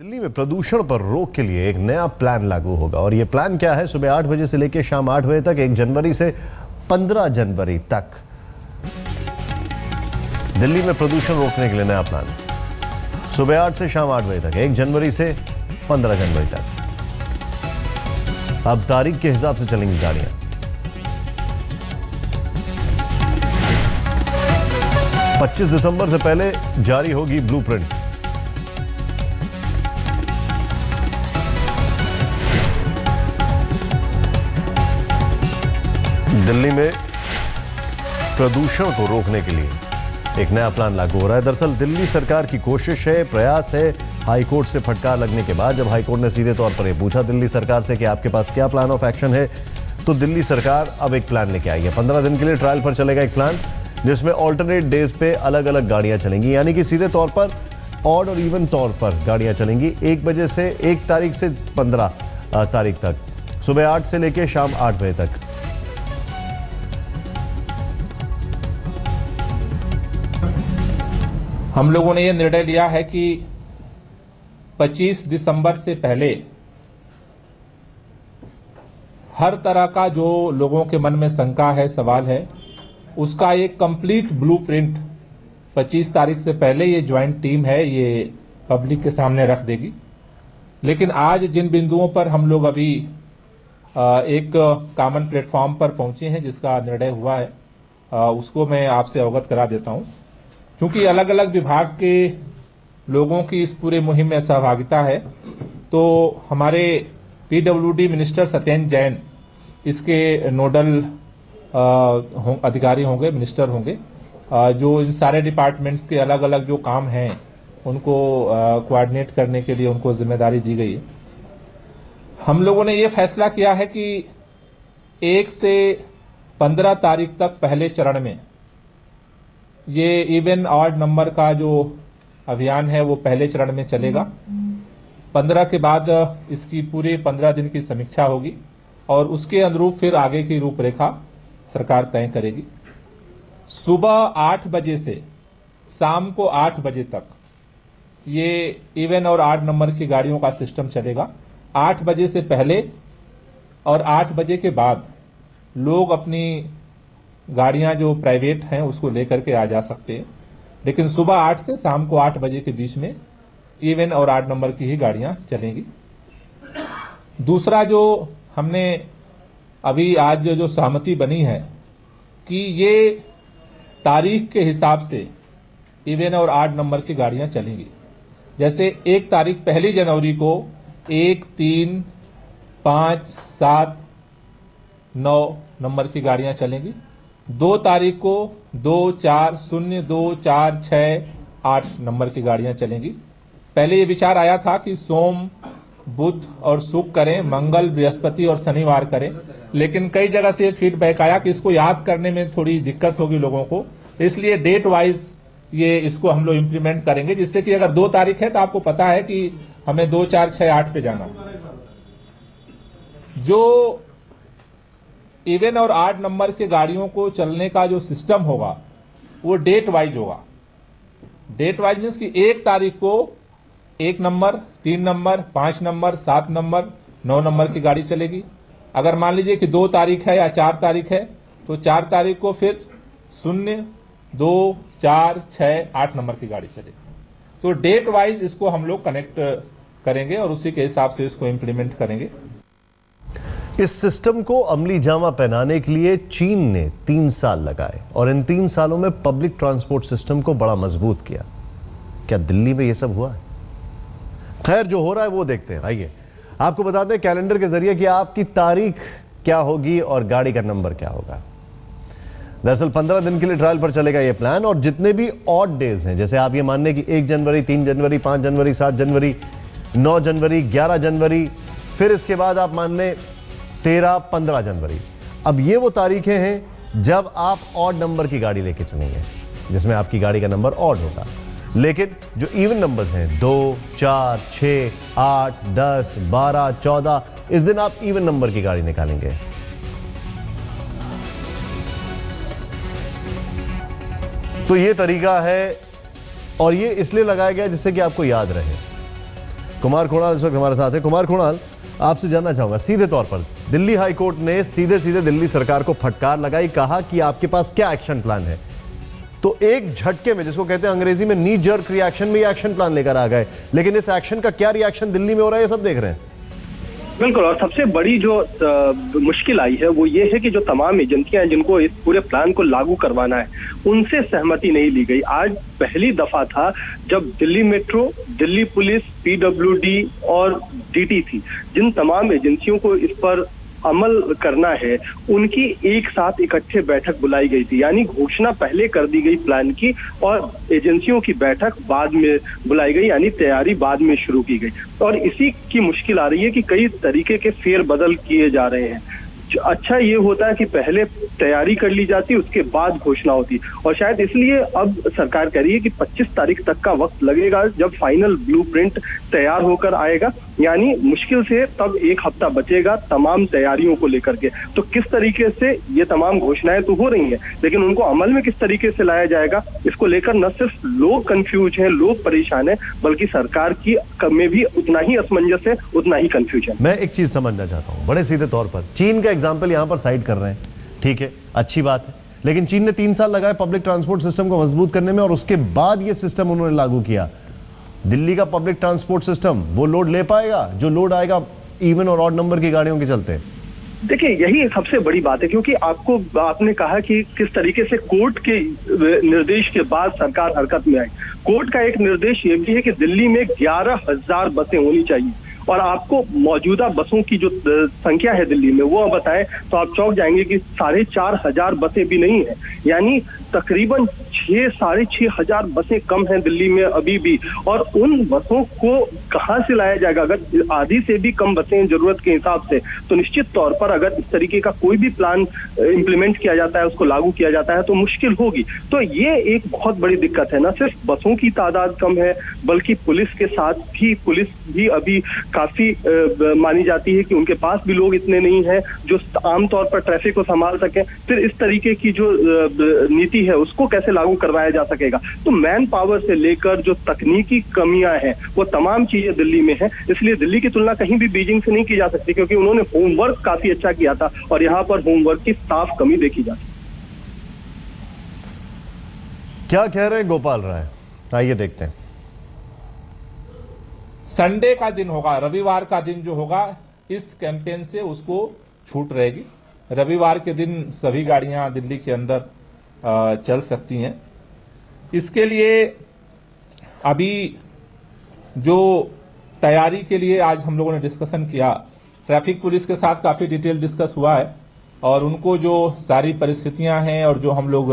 दिल्ली में प्रदूषण पर रोक के लिए एक नया प्लान लागू होगा और यह प्लान क्या है? सुबह 8 बजे से लेकर शाम 8 बजे तक, 1 जनवरी से 15 जनवरी तक दिल्ली में प्रदूषण रोकने के लिए नया प्लान। सुबह 8 से शाम 8 बजे तक, 1 जनवरी से 15 जनवरी तक। अब तारीख के हिसाब से चलेंगी गाड़ियां। पच्चीस दिसंबर से पहले जारी होगी ब्लूप्रिंट। दिल्ली में प्रदूषण को रोकने के लिए एक नया प्लान लागू हो रहा है। दरअसल दिल्ली सरकार की कोशिश है, प्रयास है। हाईकोर्ट से फटकार लगने के बाद जब हाईकोर्ट ने सीधे तौर पर यह पूछा दिल्ली सरकार से कि आपके पास क्या प्लान ऑफ एक्शन है, तो दिल्ली सरकार अब एक प्लान लेके आई है। 15 दिन के लिए ट्रायल पर चलेगा एक प्लान, जिसमें ऑल्टरनेट डेज पे अलग अलग गाड़ियां चलेंगी, यानी कि सीधे तौर पर ऑड और इवन तौर पर गाड़ियां चलेंगी। 1 बजे से 1 तारीख से 15 तारीख तक, सुबह 8 से लेकर शाम 8 बजे तक। हम लोगों ने यह निर्णय लिया है कि 25 दिसंबर से पहले हर तरह का जो लोगों के मन में शंका है, सवाल है, उसका एक कंप्लीट ब्लूप्रिंट 25 तारीख से पहले ये ज्वाइंट टीम है, ये पब्लिक के सामने रख देगी। लेकिन आज जिन बिंदुओं पर हम लोग अभी एक कॉमन प्लेटफॉर्म पर पहुंचे हैं, जिसका निर्णय हुआ है, उसको मैं आपसे अवगत करा देता हूं। क्योंकि अलग अलग विभाग के लोगों की इस पूरे मुहिम में सहभागिता है, तो हमारे पीडब्ल्यूडी मिनिस्टर सत्येंद्र जैन इसके नोडल अधिकारी होंगे, मिनिस्टर होंगे, जो इन सारे डिपार्टमेंट्स के अलग अलग जो काम हैं उनको कोऑर्डिनेट करने के लिए उनको जिम्मेदारी दी गई है। हम लोगों ने ये फैसला किया है कि 1 से 15 तारीख तक पहले चरण में ये इवन ऑड नंबर का जो अभियान है वो पहले चरण में चलेगा। 15 के बाद इसकी पूरे 15 दिन की समीक्षा होगी और उसके अनुरूप फिर आगे की रूपरेखा सरकार तय करेगी। सुबह 8 बजे से शाम को 8 बजे तक ये इवन और ऑड नंबर की गाड़ियों का सिस्टम चलेगा। 8 बजे से पहले और 8 बजे के बाद लोग अपनी गाड़ियां जो प्राइवेट हैं उसको लेकर के आ जा सकते हैं, लेकिन सुबह 8 से शाम को 8 बजे के बीच में इवन और ऑड नंबर की ही गाड़ियां चलेंगी। दूसरा जो हमने अभी आज जो सहमति बनी है कि ये तारीख के हिसाब से इवन और ऑड नंबर की गाड़ियां चलेंगी। जैसे 1 तारीख 1 जनवरी को 1, 3, 5, 7, 9 नंबर की गाड़ियां चलेंगी। 2 तारीख को 2, 4, 0, 2, 4, 6, 8 नंबर की गाड़ियां चलेंगी। पहले ये विचार आया था कि सोम, बुध और शुक्र करें, मंगल, बृहस्पति और शनिवार करें, लेकिन कई जगह से फीडबैक आया कि इसको याद करने में थोड़ी दिक्कत होगी लोगों को, इसलिए डेट वाइज ये इसको हम लोग इम्प्लीमेंट करेंगे, जिससे कि अगर 2 तारीख है तो आपको पता है कि हमें 2, 4, 6, 8 पे जाना। जो इवन और ऑड नंबर के गाड़ियों को चलने का जो सिस्टम होगा वो डेट वाइज होगा। डेट वाइज मीन्स कि 1 तारीख को 1 number, 3 number, 5 number, 7 number, 9 number की गाड़ी चलेगी। अगर मान लीजिए कि 2 तारीख है या 4 तारीख है तो 4 तारीख को फिर 0, 2, 4, 6, 8 नंबर की गाड़ी चलेगी। तो डेट वाइज इसको हम लोग कनेक्ट करेंगे और उसी के हिसाब से इसको इम्प्लीमेंट करेंगे। इस सिस्टम को अमली जामा पहनाने के लिए चीन ने 3 साल लगाए और इन 3 सालों में पब्लिक ट्रांसपोर्ट सिस्टम को बड़ा मजबूत किया। क्या दिल्ली में यह सब हुआ है? खैर, जो हो रहा है वो देखते हैं। आइए आपको बता दें कैलेंडर के जरिए कि आपकी तारीख क्या होगी और गाड़ी का नंबर क्या होगा। दरअसल 15 दिन के लिए ट्रायल पर चलेगा यह प्लान और जितने भी ऑड डेज हैं, जैसे आप ये मान लें कि 1 जनवरी, 3 जनवरी, 5 जनवरी, 7 जनवरी, 9 जनवरी, 11 जनवरी, फिर इसके बाद आप मान लें 13, 15 जनवरी। अब ये वो तारीखें हैं जब आप ऑड नंबर की गाड़ी लेके चलेंगे, जिसमें आपकी गाड़ी का नंबर ऑड होगा। लेकिन जो इवन नंबर्स हैं 2, 4, 6, 8, 10, 12, 14, इस दिन आप इवन नंबर की गाड़ी निकालेंगे। तो ये तरीका है और ये इसलिए लगाया गया जिससे कि आपको याद रहे। कुमार कुणाल इस वक्त हमारे साथ है। कुमार कुणाल, आपसे जानना चाहूंगा सीधे तौर पर, दिल्ली हाई कोर्ट ने सीधे सीधे दिल्ली सरकार को फटकार लगाई, कहा कि आपके पास क्या एक्शन प्लान है। तो एक झटके में, जिसको कहते हैं अंग्रेजी में नी जर्क रिएक्शन में, ये एक्शन प्लान लेकर आ गए, लेकिन इस एक्शन का क्या रिएक्शन दिल्ली में हो रहा है ये सब देख रहे हैं। बिल्कुल, और सबसे बड़ी जो मुश्किल आई है वो ये है कि जो तमाम एजेंसियां हैं जिनको इस पूरे प्लान को लागू करवाना है, उनसे सहमति नहीं ली गई। आज पहली दफा था जब Delhi metro, Delhi police, PWD और डीटीसी, जिन तमाम एजेंसियों को इस पर अमल करना है, उनकी एक साथ इकट्ठे बैठक बुलाई गई थी। यानी घोषणा पहले कर दी गई प्लान की और एजेंसियों की बैठक बाद में बुलाई गई, यानी तैयारी बाद में शुरू की गई। और इसी की मुश्किल आ रही है कि कई तरीके के फेरबदल किए जा रहे हैं। अच्छा ये होता है कि पहले तैयारी कर ली जाती, उसके बाद घोषणा होती, और शायद इसलिए अब सरकार कह रही है कि 25 तारीख तक का वक्त लगेगा जब फाइनल ब्लूप्रिंट तैयार होकर आएगा। यानी मुश्किल से तब एक हफ्ता बचेगा तमाम तैयारियों को लेकर के। तो किस तरीके से ये तमाम घोषणाएं तो हो रही हैं, लेकिन उनको अमल में किस तरीके से लाया जाएगा, इसको लेकर न सिर्फ लोग कंफ्यूज हैं, लोग परेशान हैं, बल्कि सरकार की में भी उतना ही असमंजस है, उतना ही कंफ्यूजन। मैं एक चीज समझना चाहता हूं, बड़े सीधे तौर पर चीन का एग्जाम्पल यहां पर साइड कर रहे हैं, ठीक है, अच्छी बात है, लेकिन चीन ने 3 साल लगाए पब्लिक ट्रांसपोर्ट सिस्टम को मजबूत करने में, और उसके बाद यह सिस्टम उन्होंने लागू किया। दिल्ली का पब्लिक ट्रांसपोर्ट सिस्टम वो लोड ले पाएगा जो लोड आएगा इवन और ऑड नंबर की गाड़ियों के चलते? देखिए, यही सबसे बड़ी बात है, क्योंकि आपने कहा कि किस तरीके से कोर्ट के निर्देश के बाद सरकार हरकत में आई। कोर्ट का एक निर्देश ये भी है कि दिल्ली में 11,000 बसें होनी चाहिए, और आपको मौजूदा बसों की जो संख्या है दिल्ली में वो बताएं तो आप चौंक जाएंगे कि 4,500 बसें भी नहीं है। यानी तकरीबन 6,500 बसें कम हैं दिल्ली में अभी भी। और उन बसों को कहां से लाया जाएगा? अगर आधी से भी कम बसें जरूरत के हिसाब से, तो निश्चित तौर पर अगर इस तरीके का कोई भी प्लान इंप्लीमेंट किया जाता है, उसको लागू किया जाता है, तो मुश्किल होगी। तो ये एक बहुत बड़ी दिक्कत है। न सिर्फ बसों की तादाद कम है, बल्कि पुलिस के साथ भी, पुलिस भी अभी काफी मानी जाती है कि उनके पास भी लोग इतने नहीं हैं जो आमतौर पर ट्रैफिक को संभाल सकें। फिर इस तरीके की जो नीति है उसको कैसे लागू करवाया जा सकेगा? तो मैन पावर से लेकर जो तकनीकी कमियां हैं वो तमाम चीजें दिल्ली में है। इसलिए दिल्ली की तुलना कहीं भी बीजिंग से नहीं की जा सकती, क्योंकि उन्होंने होमवर्क काफी अच्छा किया था और यहाँ पर होमवर्क की साफ कमी देखी जा सकती। क्या कह रहे हैं गोपाल राय, आइए देखते हैं। संडे का दिन होगा, रविवार का दिन जो होगा, इस कैंपेन से उसको छूट रहेगी। रविवार के दिन सभी गाड़ियां दिल्ली के अंदर चल सकती हैं। इसके लिए अभी जो तैयारी के लिए आज हम लोगों ने डिस्कशन किया, ट्रैफिक पुलिस के साथ काफी डिटेल डिस्कस हुआ है, और उनको जो सारी परिस्थितियां हैं और जो हम लोग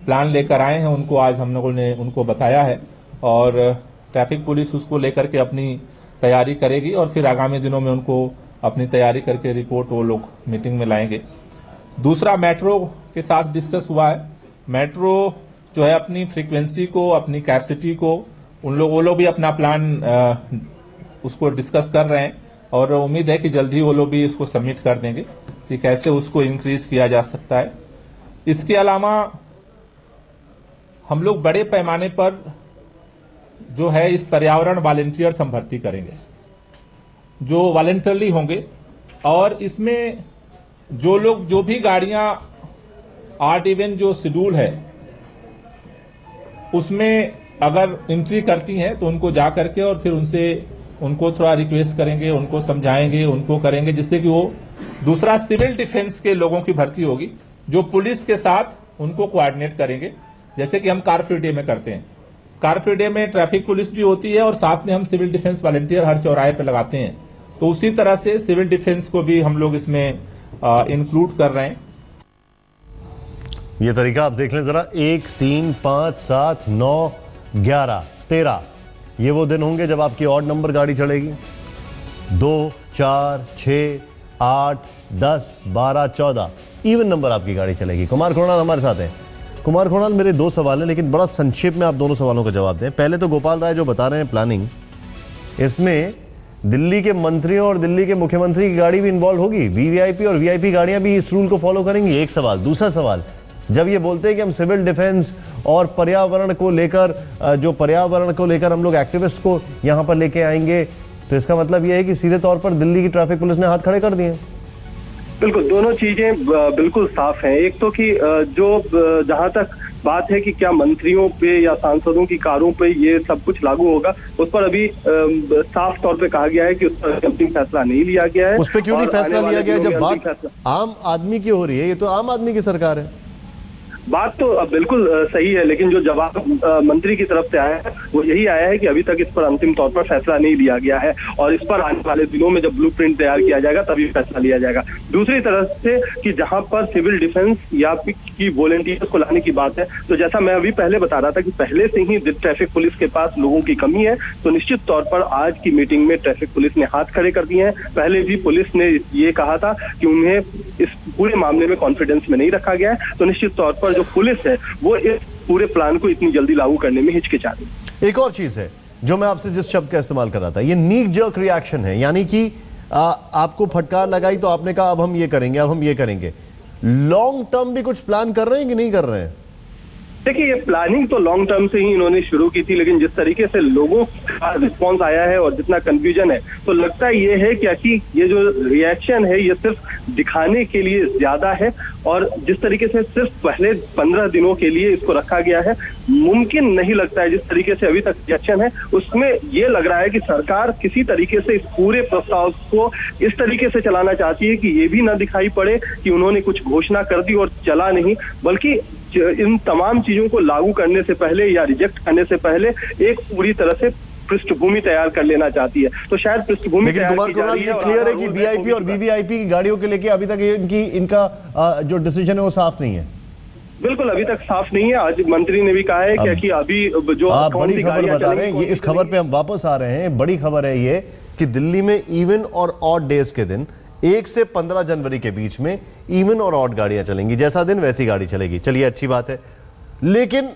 प्लान लेकर आए हैं उनको आज हम लोगों ने उनको बताया है, और ट्रैफिक पुलिस उसको लेकर के अपनी तैयारी करेगी, और फिर आगामी दिनों में उनको अपनी तैयारी करके रिपोर्ट वो लोग मीटिंग में लाएंगे। दूसरा, मेट्रो के साथ डिस्कस हुआ है। मेट्रो जो है अपनी फ्रीक्वेंसी को, अपनी कैपेसिटी को, वो लोग भी अपना प्लान उसको डिस्कस कर रहे हैं, और उम्मीद है कि जल्दी वो लोग भी इसको सबमिट कर देंगे कि कैसे उसको इंक्रीज किया जा सकता है। इसके अलावा हम लोग बड़े पैमाने पर जो है इस पर्यावरण वॉलंटियर्स हम भर्ती करेंगे, जो वॉलंटरली होंगे, और इसमें जो लोग, जो भी गाड़ियां आर्ट इवेंट जो शेड्यूल है उसमें अगर एंट्री करती हैं तो उनको जा करके और फिर उनको थोड़ा रिक्वेस्ट करेंगे, उनको समझाएंगे, उनको करेंगे, जिससे कि वो दूसरा सिविल डिफेंस के लोगों की भर्ती होगी जो पुलिस के साथ उनको कोऑर्डिनेट करेंगे, जैसे कि हम कार फ्री डे में करते हैं। कार फ्री डे में ट्रैफिक पुलिस भी होती है और साथ में हम सिविल डिफेंस वॉलंटियर हर चौराहे पे लगाते हैं, तो उसी तरह से सिविल डिफेंस को भी हम लोग इसमें इंक्लूड कर रहे हैं। ये तरीका आप देख लें जरा, 1, 3, 5, 7, 9, 11, 13 ये वो दिन होंगे जब आपकी ऑड नंबर गाड़ी चलेगी। 2, 4, 6, 8, 10, 12, 14 इवन नंबर आपकी गाड़ी चलेगी। कुमार कुणाल हमारे साथ हैं। कुमार कुणाल, मेरे 2 सवाल हैं, लेकिन बड़ा संक्षेप में आप दोनों सवालों का जवाब दें। पहले तो गोपाल राय जो बता रहे हैं प्लानिंग, इसमें दिल्ली के मंत्रियों और दिल्ली के मुख्यमंत्री की गाड़ी भी इन्वॉल्व होगी, वीवीआईपी और वीआईपी गाड़ियां भी इस रूल को फॉलो करेंगी? एक सवाल। दूसरा सवाल, जब ये बोलते हैं कि हम सिविल डिफेंस और पर्यावरण को लेकर हम लोग एक्टिविस्ट को यहां पर लेके आएंगे, तो इसका मतलब यह है कि सीधे तौर पर दिल्ली की ट्रैफिक पुलिस ने हाथ खड़े कर दिए। बिल्कुल, दोनों चीजें बिल्कुल साफ हैं। एक तो कि जो जहां तक बात है कि क्या मंत्रियों पे या सांसदों की कारों पे ये सब कुछ लागू होगा, उस पर अभी साफ तौर पे कहा गया है कि उस पर अंतिम फैसला नहीं लिया गया है। उस पर क्यों नहीं फैसला लिया गया जब बात आम आदमी की हो रही है? ये तो आम आदमी की सरकार है। बात तो बिल्कुल सही है, लेकिन जो जवाब मंत्री की तरफ से आया है वो यही आया है कि अभी तक इस पर अंतिम तौर पर फैसला नहीं लिया गया है और इस पर आने वाले दिनों में जब ब्लूप्रिंट तैयार किया जाएगा तभी फैसला लिया जाएगा। दूसरी तरफ से कि जहां पर सिविल डिफेंस या की वॉलंटियर्स को लाने की बात है, तो जैसा मैं अभी पहले बता रहा था कि पहले से ही ट्रैफिक पुलिस के पास लोगों की कमी है, तो निश्चित तौर पर आज की मीटिंग में ट्रैफिक पुलिस ने हाथ खड़े कर दिए हैं। पहले भी पुलिस ने ये कहा था कि उन्हें इस पूरे मामले में कॉन्फिडेंस में नहीं रखा गया है, तो निश्चित तौर पर जो पुलिस है वो इस पूरे प्लान को इतनी जल्दी लागू करने में हिचकिचा रही है। एक और चीज है जो मैं आपसे जिस शब्द का इस्तेमाल कर रहा था, ये नी जर्क रिएक्शन है, यानी कि आपको फटकार लगाई तो आपने कहा अब हम ये करेंगे, अब हम ये करेंगे। लॉन्ग टर्म भी कुछ प्लान कर रहे हैं कि नहीं कर रहे हैं? देखिए, ये प्लानिंग तो लॉन्ग टर्म से ही इन्होंने शुरू की थी, लेकिन जिस तरीके से लोगों का रिस्पांस आया है और जितना कंफ्यूजन है, तो लगता ये है कि ये जो रिएक्शन है ये सिर्फ दिखाने के लिए ज्यादा है और जिस तरीके से सिर्फ पहले 15 दिनों के लिए इसको रखा गया है, मुमकिन नहीं लगता है। जिस तरीके से अभी तक रिएक्शन है उसमें ये लग रहा है कि सरकार किसी तरीके से इस पूरे प्रस्ताव को इस तरीके से चलाना चाहती है कि ये भी ना दिखाई पड़े कि उन्होंने कुछ घोषणा कर दी और चला नहीं, बल्कि इन तमाम चीजों को लागू करने से पहले या रिजेक्ट करने से पहले एक पूरी तरह से पृष्ठभूमि तैयार कर लेना चाहती है। तो शायद पृष्ठभूमि लेकिन कुमार कृणाल, ये क्लियर है कि वीआईपी और वीवीआईपी की गाड़ियों के लेके अभी तक इनका जो डिसीजन है वो साफ नहीं है। बिल्कुल, अभी तक साफ नहीं है। आज मंत्री ने भी कहा है कि अभी जो आप बड़ी खबर बता रहे हैं, ये इस खबर पे हम वापस आ रहे हैं। बड़ी खबर है ये कि दिल्ली में इवन और ऑड डेज के दिन 1 से 15 जनवरी के बीच में इवन और ऑड गाड़ियां चलेंगी, जैसा दिन वैसी गाड़ी चलेगी। चलिए, अच्छी बात है, लेकिन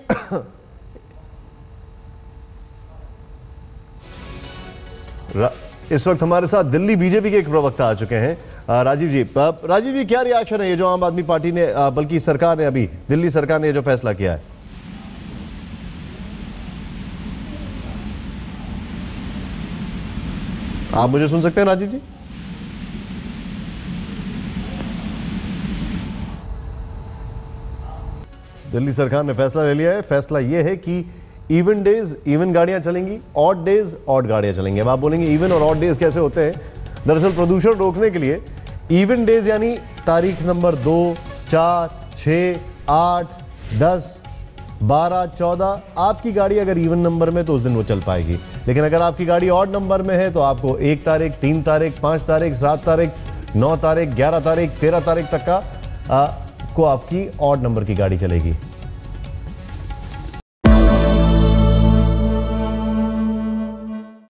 इस वक्त हमारे साथ दिल्ली बीजेपी के एक प्रवक्ता आ चुके हैं, राजीव जी। राजीव जी, क्या रिएक्शन है ये जो आम आदमी पार्टी ने, बल्कि सरकार ने, अभी दिल्ली सरकार ने जो फैसला किया है? आप मुझे सुन सकते हैं राजीव जी? दिल्ली सरकार ने फैसला ले लिया है। फैसला यह है कि इवन डेज इवन गाड़ियां चलेंगी, ऑड डेज ऑड गाड़ियां चलेंगी। अब आप बोलेंगे इवन और ऑड डेज कैसे होते हैं? दरअसल प्रदूषण रोकने के लिए इवन डेज यानी तारीख नंबर 2, 4, 6, 8, 10, 12, 14, आपकी गाड़ी अगर इवन नंबर में तो उस दिन वो चल पाएगी। लेकिन अगर आपकी गाड़ी ऑड नंबर में है तो आपको 1 तारीख, 3 तारीख, 5 तारीख, 7 तारीख, 9 तारीख, 11 तारीख, 13 तारीख तक का को आपकी ऑड नंबर की गाड़ी चलेगी।